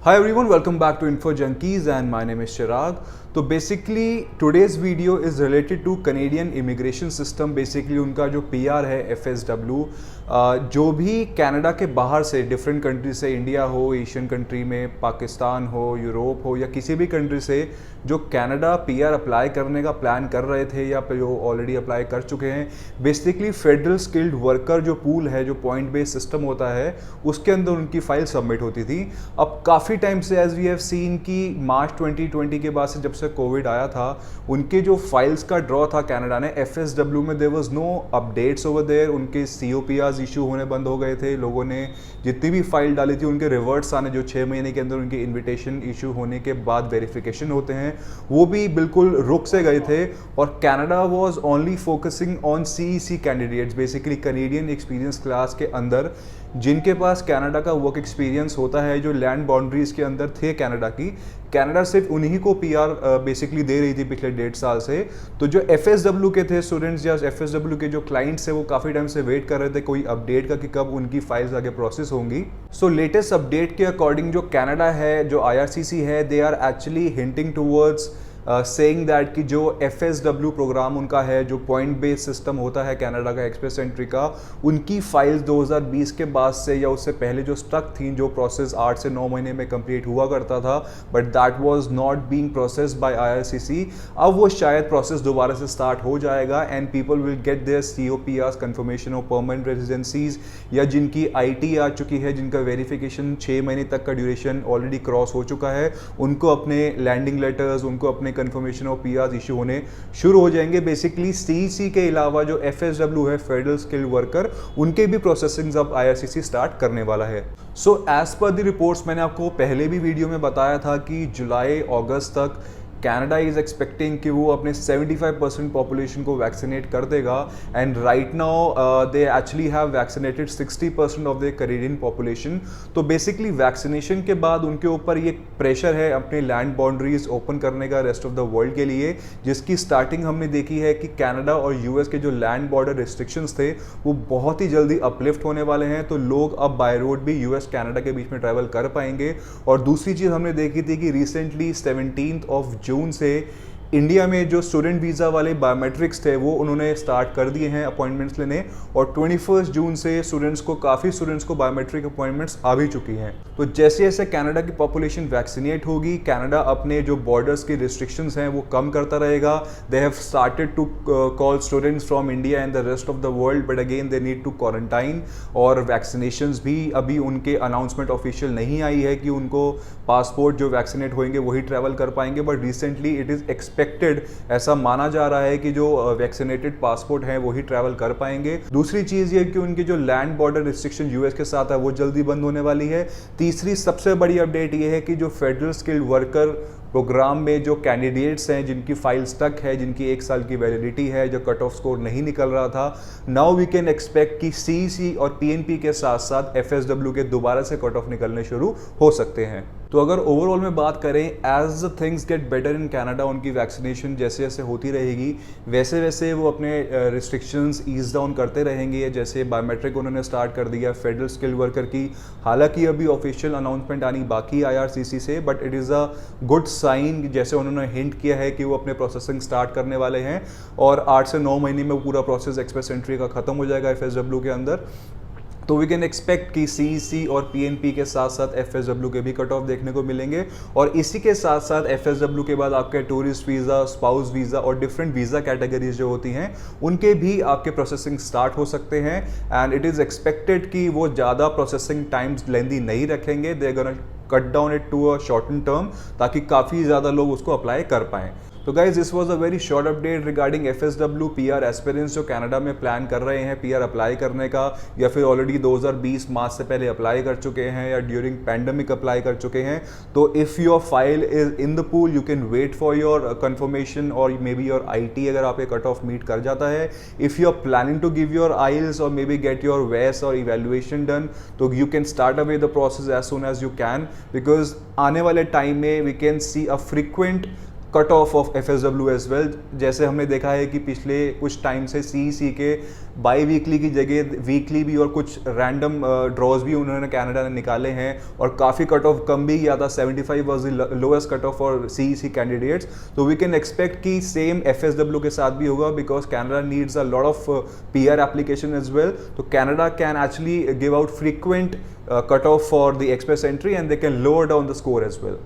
Hi everyone, welcome back to Info Junkies and my name is Chirag. तो basically today's video is related to Canadian immigration system. Basically उनका जो PR है FSW, जो भी Canada के बाहर से डिफरेंट कंट्री से, इंडिया हो, एशियन कंट्री में, पाकिस्तान हो, यूरोप हो या किसी भी कंट्री से जो कनाडा PR अप्लाई करने का प्लान कर रहे थे या जो ऑलरेडी अप्लाई कर चुके हैं, बेसिकली फेडरल स्किल्ड वर्कर जो पूल है, जो पॉइंट बेस्ड सिस्टम होता है, उसके अंदर उनकी फाइल सबमिट होती थी। अब काफ़ी टाइम से एज वी हैव सीन कि मार्च 2020 के बाद से जब से कोविड आया था, उनके जो फाइल्स का ड्रॉ था कनाडा ने FSW में, there was no updates over there. उनके COPRs इशू होने बंद हो गए थे। लोगों ने जितनी भी फाइल डाली थी उनके रिवर्ट्स आने, जो 6 महीने के अंदर उनके इन्विटेशन इशू होने के बाद वेरिफिकेशन होते हैं, वो भी बिल्कुल रुक से गए थे। और Canada was only focusing on CEC candidates, basically Canadian experience class के अंदर, जिनके पास कनाडा का वर्क एक्सपीरियंस होता है, जो लैंड बाउंड्रीज के अंदर थे कनाडा की। कनाडा सिर्फ उन्हीं को PR बेसिकली दे रही थी पिछले 1.5 साल से। तो जो FSW के थे स्टूडेंट्स या FSW के जो क्लाइंट्स है, वो काफ़ी टाइम से वेट कर रहे थे कोई अपडेट का कि कब उनकी फाइल्स आगे प्रोसेस होंगी। सो लेटेस्ट अपडेट के अकॉर्डिंग जो कनाडा है, जो IRCC है, they are actually hinting towards saying that कि जो FSW प्रोग्राम उनका है, जो पॉइंट बेस्ड सिस्टम होता है कनाडा का, एक्सप्रेस एंट्री का, उनकी फाइल्स 2020 के बाद से या उससे पहले जो स्टक थी, जो प्रोसेस 8 से 9 महीने में कंप्लीट हुआ करता था, but that was not being processed bye IRCC, अब वो शायद प्रोसेस दोबारा से स्टार्ट हो जाएगा and people will get their COPRs, confirmation of permanent residencies, या जिनकी IT आ चुकी है, जिनका वेरिफिकेशन 6 महीने तक का ड्यूरेशन ऑलरेडी क्रॉस हो चुका है, उनको अपने लैंडिंग लेटर्स, उनको अपने कंफर्मेशन ऑफ PRs इशू होने शुरू हो जाएंगे। बेसिकली CEC के अलावा जो FSW है, फेडरल स्किल्ड वर्कर, उनके भी प्रोसेसिंग अब IRCC स्टार्ट करने वाला है। So as per the reports, मैंने आपको पहले भी वीडियो में बताया था कि जुलाई अगस्त तक कनाडा इज एक्सपेक्टिंग कि वो अपने 75% पॉपुलेशन को वैक्सीनेट कर देगा and right now they actually have vaccinated 60% of the Canadian population. तो बेसिकली वैक्सीनेशन के बाद उनके ऊपर ये प्रेशर है अपने लैंड बाउंड्रीज ओपन करने का रेस्ट ऑफ द वर्ल्ड के लिए, जिसकी स्टार्टिंग हमने देखी है कि कनाडा और US के जो लैंड बॉर्डर रिस्ट्रिक्शंस थे वो बहुत ही जल्दी अपलिफ्ट होने वाले हैं। तो लोग अब बाय रोड भी US कनाडा के बीच में ट्रैवल कर पाएंगे। और दूसरी चीज़ हमने देखी थी कि रिसेंटली 17 जून से इंडिया में जो स्टूडेंट वीज़ा वाले बायोमेट्रिक्स थे वो उन्होंने स्टार्ट कर दिए हैं अपॉइंटमेंट्स लेने, और 21 जून से काफ़ी स्टूडेंट्स को बायोमेट्रिक अपॉइंटमेंट्स आ भी चुकी हैं। तो जैसे जैसे कनाडा की पॉपुलेशन वैक्सीनेट होगी, कनाडा अपने जो बॉर्डर्स की रिस्ट्रिक्शंस हैं वो कम करता रहेगा। They have started to call students from India and the rest of the world, but again they need to quarantine. और वैक्सीनेशंस भी अभी उनके अनाउंसमेंट ऑफिशियल नहीं आई है कि उनको पासपोर्ट जो वैक्सीनेट होंगे वही ट्रैवल कर पाएंगे, but recently it is expected, ऐसा माना जा रहा है कि जो वैक्सीनेटेड पासपोर्ट हैं वही ट्रैवल कर पाएंगे। दूसरी चीज़ ये कि उनकी जो लैंड बॉर्डर रिस्ट्रिक्शन US के साथ है वो जल्दी बंद होने वाली है। तीसरी सबसे बड़ी अपडेट ये है कि जो फेडरल स्किल्ड वर्कर प्रोग्राम में जो कैंडिडेट्स हैं, जिनकी फाइल स्टक है, जिनकी 1 साल की वैलिडिटी है, जो कट ऑफ स्कोर नहीं निकल रहा था, नाउ वी कैन एक्सपेक्ट कि CEC और PNP के साथ साथ FSW के दोबारा से कट ऑफ निकलने शुरू हो सकते हैं। तो अगर ओवरऑल में बात करें, as things get better in Canada, उनकी वैक्सीनेशन जैसे जैसे होती रहेगी वैसे वैसे वो अपने रिस्ट्रिक्शंस ईज डाउन करते रहेंगे। जैसे बायोमेट्रिक उन्होंने स्टार्ट कर दिया फेडरल स्किल्ड वर्कर की, हालांकि अभी ऑफिशियल अनाउंसमेंट आनी बाकी IRCC से, but it is a good sign. जैसे उन्होंने हिंट किया है कि वो अपने प्रोसेसिंग स्टार्ट करने वाले हैं और 8 से 9 महीने में पूरा प्रोसेस एक्सप्रेस एंट्री का खत्म हो जाएगा FSW के अंदर। तो वी कैन एक्सपेक्ट कि CEC और PNP के साथ साथ FSW के भी कट ऑफ देखने को मिलेंगे। और इसी के साथ साथ FSW के बाद आपके टूरिस्ट वीज़ा, स्पाउस वीज़ा और डिफरेंट वीज़ा कैटेगरीज जो होती हैं उनके भी आपके प्रोसेसिंग स्टार्ट हो सकते हैं। एंड इट इज़ एक्सपेक्टेड कि वो ज़्यादा प्रोसेसिंग टाइम्स लेंदी नहीं रखेंगे, they are gonna cut down it to a shorten term, ताकि काफ़ी ज़्यादा लोग उसको अप्लाई कर पाएँ। तो guys this was a very short update regarding FSW PR aspirants जो कनाडा में प्लान कर रहे हैं PR अप्लाई करने का, या फिर ऑलरेडी 2020 मार्च से पहले अप्लाई कर चुके हैं या ड्यूरिंग पैंडमिक अप्लाई कर चुके हैं। तो if your file is in the pool, you can wait for your confirmation or may be your IT अगर आपके कट ऑफ मीट कर जाता है। If you are planning to give your IELTS or maybe get your वेस or evaluation done, तो you can start away the process as soon as you can, because आने वाले time में we can see a frequent cut off of FSW as well. जैसे हमने देखा है कि पिछले कुछ टाइम से CEC के बाई वीकली की जगह वीकली भी और कुछ रैंडम ड्रॉज भी उन्होंने कनाडा ने निकाले हैं और काफ़ी कट ऑफ कम भी किया था। 75 was the lowest cut off for CEC candidates. तो वी कैन एक्सपेक्ट कि सेम FSW के साथ भी होगा, because Canada needs a lot of PR application as well. तो Canada can actually give out frequent cutoff for the express entry, and they can lower down the score as well.